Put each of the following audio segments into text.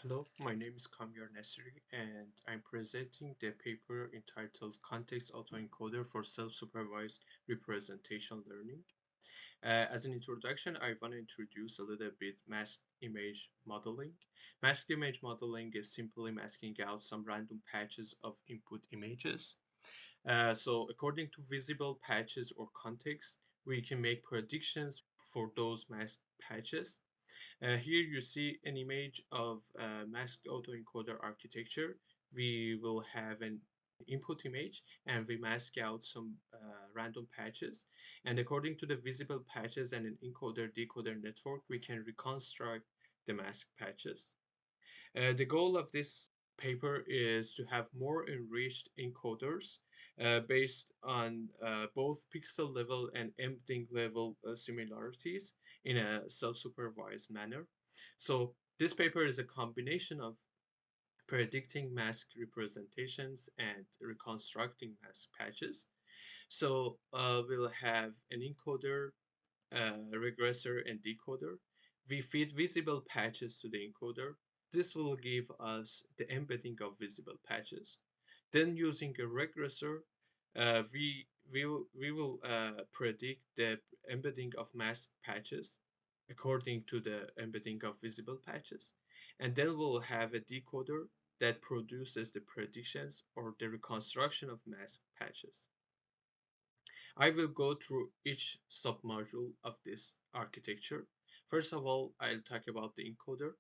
Hello, my name is Kamyar Nesri, and I'm presenting the paper entitled Context Autoencoder for Self-Supervised Representation Learning. As an introduction, I want to introduce a little bit masked image modeling. Masked image modeling is simply masking out some random patches of input images. So according to visible patches or context, we can make predictions for those masked patches. Here you see an image of masked autoencoder architecture. We will have an input image and we mask out some random patches. And according to the visible patches and an encoder-decoder network, we can reconstruct the masked patches. The goal of this paper is to have more enriched encoders based on both pixel level and embedding level similarities in a self-supervised manner. So this paper is a combination of predicting mask representations and reconstructing mask patches. So we'll have an encoder, regressor, and decoder. We feed visible patches to the encoder. This will give us the embedding of visible patches. Then using a regressor, we will predict the embedding of masked patches according to the embedding of visible patches. And then we'll have a decoder that produces the predictions or the reconstruction of masked patches. I will go through each submodule of this architecture. First of all, I'll talk about the encoder.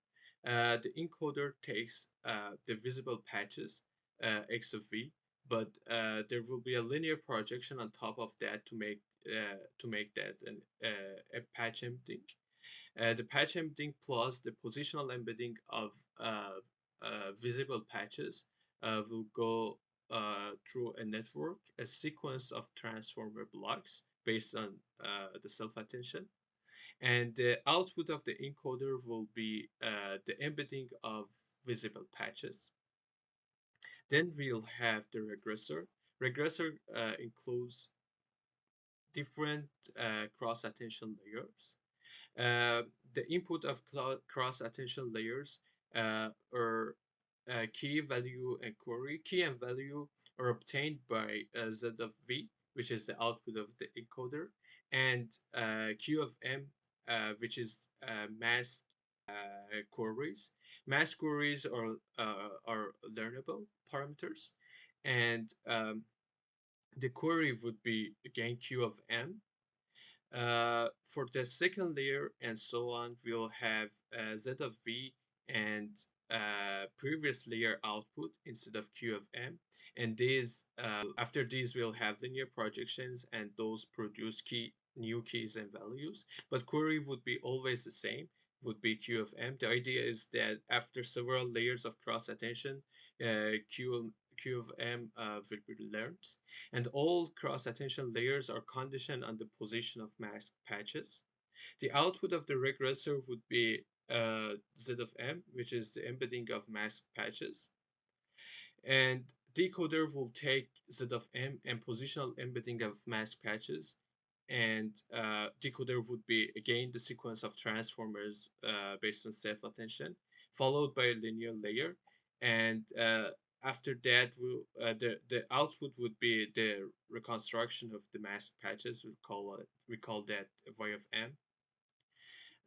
The encoder takes the visible patches, x of v, but there will be a linear projection on top of that to make that a patch embedding. The patch embedding plus the positional embedding of visible patches will go through a network, a sequence of transformer blocks based on the self-attention. And the output of the encoder will be the embedding of visible patches. Then we'll have the regressor. Regressor includes different cross-attention layers. The input of cross-attention layers are key, value, and query. Key and value are obtained by Z of V, which is the output of the encoder, and Q of M, which is mass queries. Mass queries are learnable parameters, and the query would be again Q of M. For the second layer and so on, we'll have Z of V and previous layer output instead of Q of M. And these, after these, we'll have linear projections and those produce new keys and values. But query would be always the same, would be Q of M. The idea is that after several layers of cross attention, Q of M will be learned, and all cross-attention layers are conditioned on the position of masked patches. The output of the regressor would be Z of M, which is the embedding of masked patches. And decoder will take Z of M and positional embedding of masked patches. And decoder would be again the sequence of transformers based on self-attention, followed by a linear layer. And after that, the output would be the reconstruction of the masked patches. We call that y of m.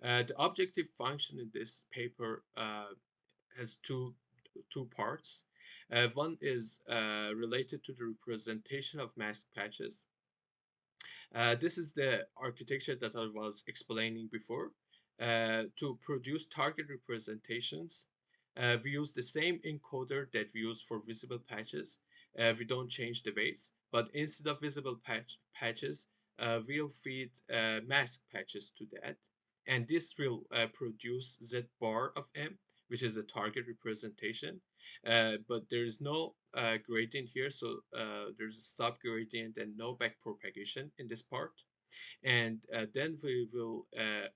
The objective function in this paper has two parts. One is related to the representation of masked patches. This is the architecture that I was explaining before. To produce target representations, we use the same encoder that we use for visible patches. We don't change the weights, but instead of visible patches, we'll feed mask patches to that. And this will produce Z bar of M, which is a target representation. But there is no gradient here, so there's a sub gradient and no backpropagation in this part. And then we will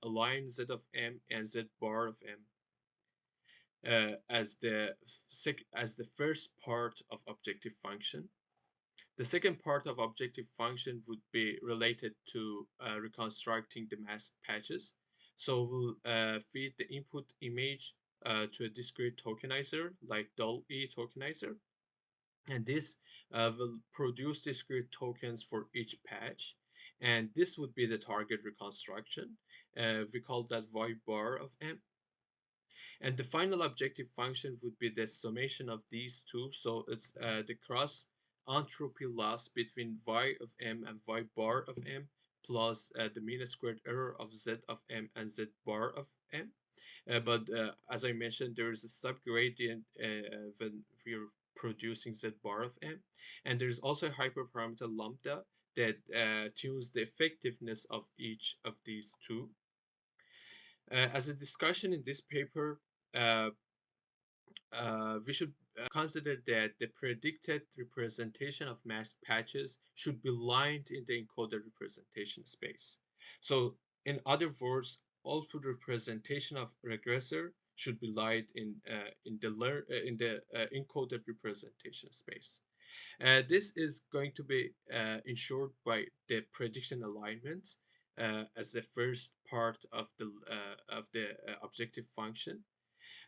align Z of M and Z bar of M as the first part of objective function. The second part of objective function would be related to reconstructing the mask patches. So we'll feed the input image to a discrete tokenizer like DAL-E tokenizer, and this will produce discrete tokens for each patch, and this would be the target reconstruction. We call that y bar of m, and the final objective function would be the summation of these two. So it's the cross entropy loss between y of m and y bar of m plus the mean squared error of z of m and z bar of m. But as I mentioned, there is a subgradient when we're producing z bar of m, and there's also a hyperparameter lambda that tunes the effectiveness of each of these two. As a discussion in this paper, uh, we should consider that the predicted representation of masked patches should be lined in the encoded representation space. So, in other words, output representation of regressor should be lined in the encoded representation space. This is going to be ensured by the prediction alignment as the first part of the objective function.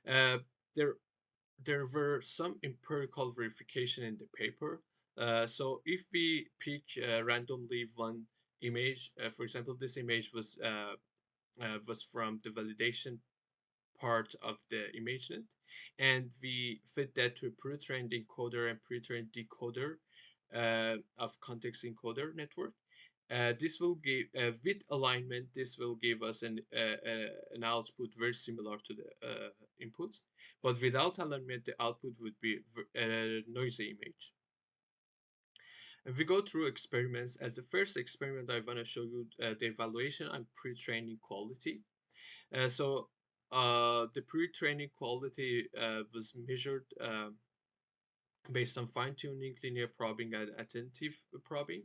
Uh, there there were some empirical verification in the paper. So if we pick randomly one image, for example, this image was from the validation part of the ImageNet, and we fit that to a pre-trained encoder and pre-trained decoder of context encoder network. This will give with alignment. This will give us an output very similar to the input, but without alignment, the output would be a noisy image. If we go through experiments, as the first experiment, I want to show you the evaluation on pre-training quality. The pre-training quality was measured based on fine-tuning, linear probing, and attentive probing.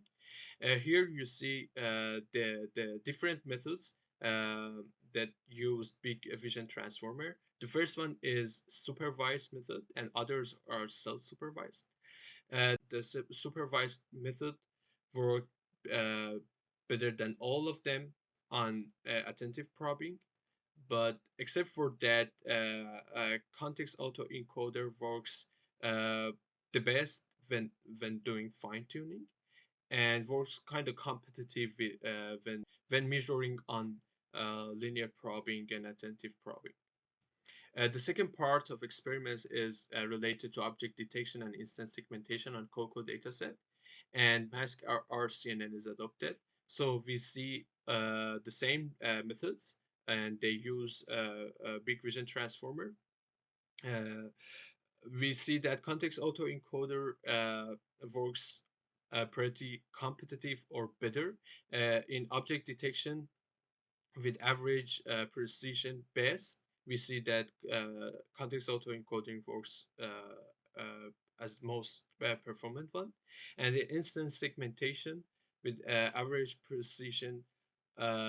Here you see the different methods that use big vision transformer. The first one is supervised method, and others are self-supervised. The supervised method work uh, better than all of them on attentive probing, but except for that, context autoencoder works uh, the best when doing fine tuning, and works kind of competitive when measuring on linear probing and attentive probing. The second part of experiments is related to object detection and instance segmentation on COCO dataset, and mask RCNN is adopted. So we see the same methods, and they use a big vision transformer. Uh, we see that context autoencoder works pretty competitive or better in object detection with average precision best. We see that context autoencoding works as most performant one, and the instance segmentation with average precision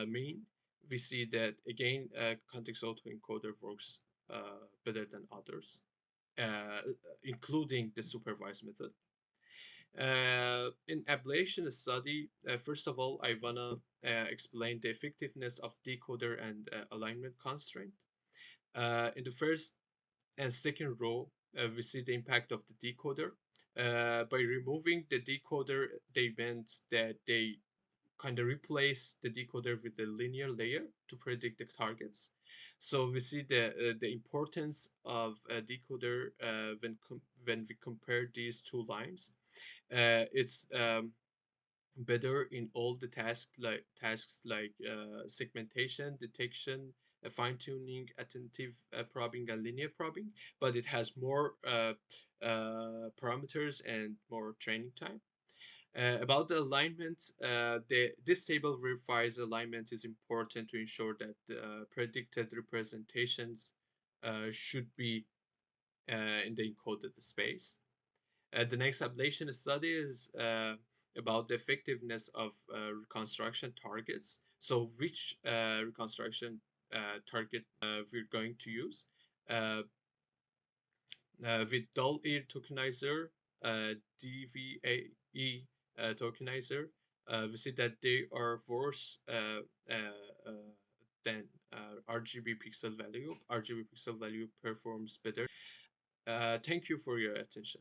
mean. We see that again context autoencoder works better than others, including the supervised method. In ablation study, first of all, I wanna explain the effectiveness of decoder and alignment constraint. In the first and second row, we see the impact of the decoder. By removing the decoder, they meant that they kind of replace the decoder with a linear layer to predict the targets. So we see the importance of a decoder when we compare these two lines. It's better in all the tasks like segmentation, detection, fine tuning, attentive probing, and linear probing, but it has more parameters and more training time. About the alignment, this table verifies alignment is important to ensure that predicted representations should be in the encoded space. The next ablation study is about the effectiveness of reconstruction targets. So which reconstruction target we're going to use. Uh, with dual-ear tokenizer, DVAE tokenizer, we see that they are worse than RGB pixel value. RGB pixel value performs better. Thank you for your attention.